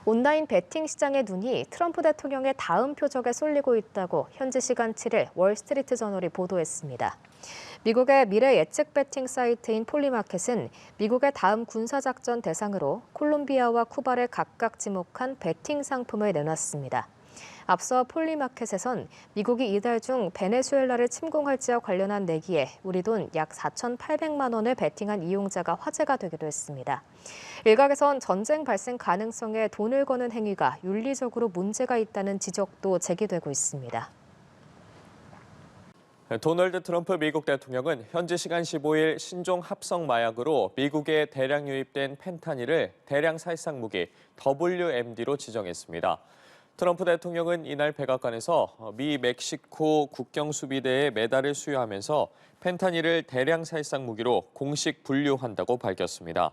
온라인 베팅 시장의 눈이 트럼프 대통령의 다음 표적에 쏠리고 있다고 현지 시간 7일 월스트리트 저널이 보도했습니다. 미국의 미래 예측 베팅 사이트인 폴리마켓은 미국의 다음 군사작전 대상으로 콜롬비아와 쿠바를 각각 지목한 베팅 상품을 내놨습니다. 앞서 폴리마켓에선 미국이 이달 중 베네수엘라를 침공할지와 관련한 내기에 우리 돈 약 4,800만 원을 베팅한 이용자가 화제가 되기도 했습니다. 일각에선 전쟁 발생 가능성에 돈을 거는 행위가 윤리적으로 문제가 있다는 지적도 제기되고 있습니다. 도널드 트럼프 미국 대통령은 현지 시간 15일 신종 합성 마약으로 미국에 대량 유입된 펜타닐을 대량 살상 무기 WMD로 지정했습니다. 트럼프 대통령은 이날 백악관에서 미 멕시코 국경 수비대에 메달을 수여하면서 펜타닐을 대량 살상 무기로 공식 분류한다고 밝혔습니다.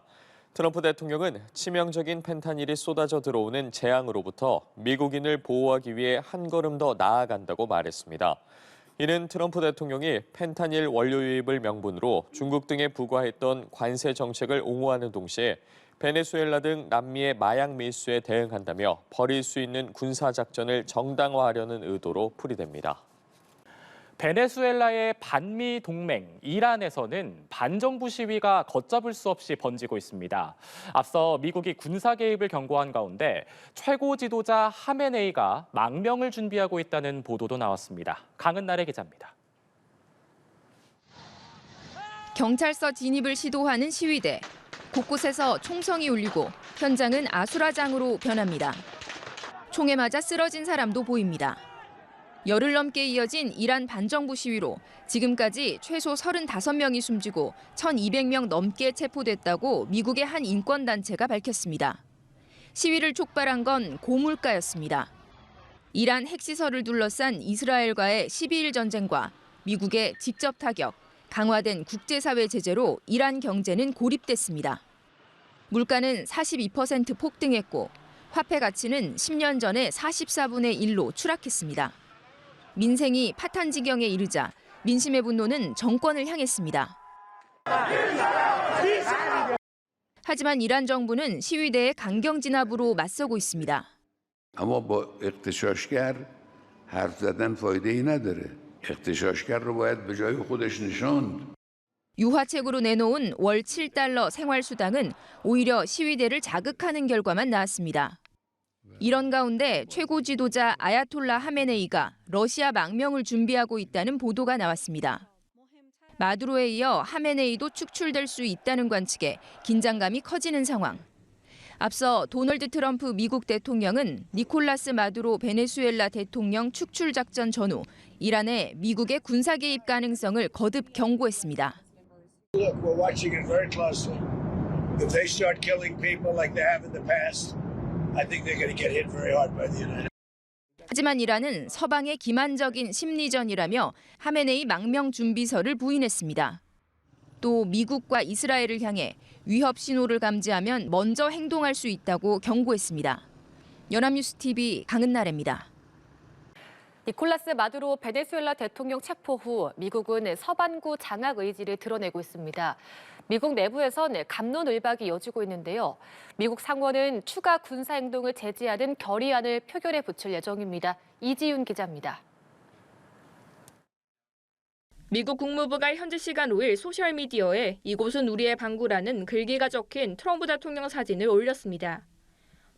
트럼프 대통령은 치명적인 펜타닐이 쏟아져 들어오는 재앙으로부터 미국인을 보호하기 위해 한 걸음 더 나아간다고 말했습니다. 이는 트럼프 대통령이 펜타닐 원료 유입을 명분으로 중국 등에 부과했던 관세 정책을 옹호하는 동시에 베네수엘라 등 남미의 마약 밀수에 대응한다며 벌일 수 있는 군사작전을 정당화하려는 의도로 풀이됩니다. 베네수엘라의 반미 동맹 이란에서는 반정부 시위가 걷잡을 수 없이 번지고 있습니다. 앞서 미국이 군사 개입을 경고한 가운데 최고 지도자 하메네이가 망명을 준비하고 있다는 보도도 나왔습니다. 강은나래 기자입니다. 경찰서 진입을 시도하는 시위대. 곳곳에서 총성이 울리고 현장은 아수라장으로 변합니다. 총에 맞아 쓰러진 사람도 보입니다. 열흘 넘게 이어진 이란 반정부 시위로 지금까지 최소 35명이 숨지고 1,200명 넘게 체포됐다고 미국의 한 인권단체가 밝혔습니다. 시위를 촉발한 건 고물가였습니다. 이란 핵시설을 둘러싼 이스라엘과의 12일 전쟁과 미국의 직접 타격, 강화된 국제사회 제재로 이란 경제는 고립됐습니다. 물가는 42% 폭등했고 화폐 가치는 10년 전에 44분의 1로 추락했습니다. 민생이 파탄 지경에 이르자 민심의 분노는 정권을 향했습니다. 하지만 이란 정부는 시위대의 강경 진압으로 맞서고 있습니다. اما با اغتشاشگر حرف زدن فایده‌ای نداره. اغتشاشگر رو باید به جای خودش نشاند. 유화책으로 내놓은 월 7달러 생활수당은 오히려 시위대를 자극하는 결과만 나왔습니다. 이런 가운데 최고 지도자 아야톨라 하메네이가 러시아 망명을 준비하고 있다는 보도가 나왔습니다. 마두로에 이어 하메네이도 축출될 수 있다는 관측에 긴장감이 커지는 상황. 앞서 도널드 트럼프 미국 대통령은 니콜라스 마두로 베네수엘라 대통령 축출 작전 전후 이란의 미국의 군사 개입 가능성을 거듭 경고했습니다. Look, we're watching it very closely. If they start killing people like they have in the past, I think they're going to get hit very hard by the United States. 하지만 이란은 서방의 기만적인 심리전이라며 하메네이 망명 준비설을 부인했습니다. 또 미국과 이스라엘을 향해 위협 신호를 감지하면 먼저 행동할 수 있다고 경고했습니다. 연합뉴스 TV 강은나래입니다. 니콜라스 마두로 베네수엘라 대통령 체포 후 미국은 서반구 장악 의지를 드러내고 있습니다. 미국 내부에선 갑론을박이 이어지고 있는데요. 미국 상원은 추가 군사 행동을 제지하는 결의안을 표결에 붙일 예정입니다. 이지윤 기자입니다. 미국 국무부가 현지 시간 5일 소셜미디어에 이곳은 우리의 방구라는 글귀가 적힌 트럼프 대통령 사진을 올렸습니다.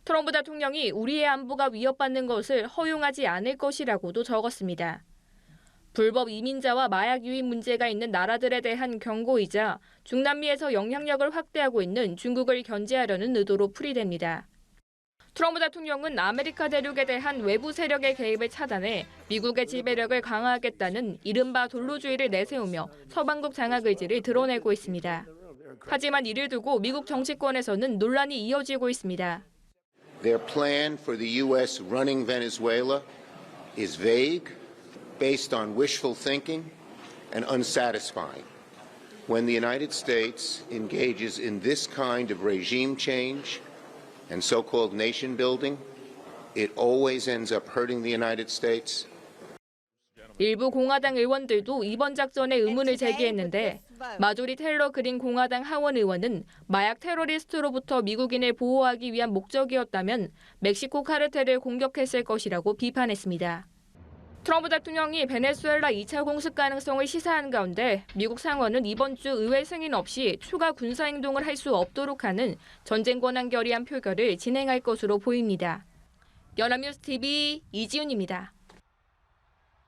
트럼프 대통령이 우리의 안보가 위협받는 것을 허용하지 않을 것이라고도 적었습니다. 불법 이민자와 마약 유입 문제가 있는 나라들에 대한 경고이자 중남미에서 영향력을 확대하고 있는 중국을 견제하려는 의도로 풀이됩니다. 트럼프 대통령은 아메리카 대륙에 대한 외부 세력의 개입을 차단해 미국의 지배력을 강화하겠다는 이른바 돌로주의를 내세우며 서방국 장악 의지를 드러내고 있습니다. 하지만 이를 두고 미국 정치권에서는 논란이 이어지고 있습니다. Their plan for the U.S. running Venezuela is vague, based on wishful thinking, and unsatisfying. When the United States engages in this kind of regime change and so-called nation building, it always ends up hurting the United States. 일부 공화당 의원들도 이번 작전에 의문을 제기했는데 마조리 텔러 그린 공화당 하원 의원은 마약 테러리스트로부터 미국인을 보호하기 위한 목적이었다면 멕시코 카르텔을 공격했을 것이라고 비판했습니다. 트럼프 대통령이 베네수엘라 2차 공습 가능성을 시사한 가운데 미국 상원은 이번 주 의회 승인 없이 추가 군사행동을 할 수 없도록 하는 전쟁 권한 결의안 표결을 진행할 것으로 보입니다. 연합뉴스 TV 이지훈입니다.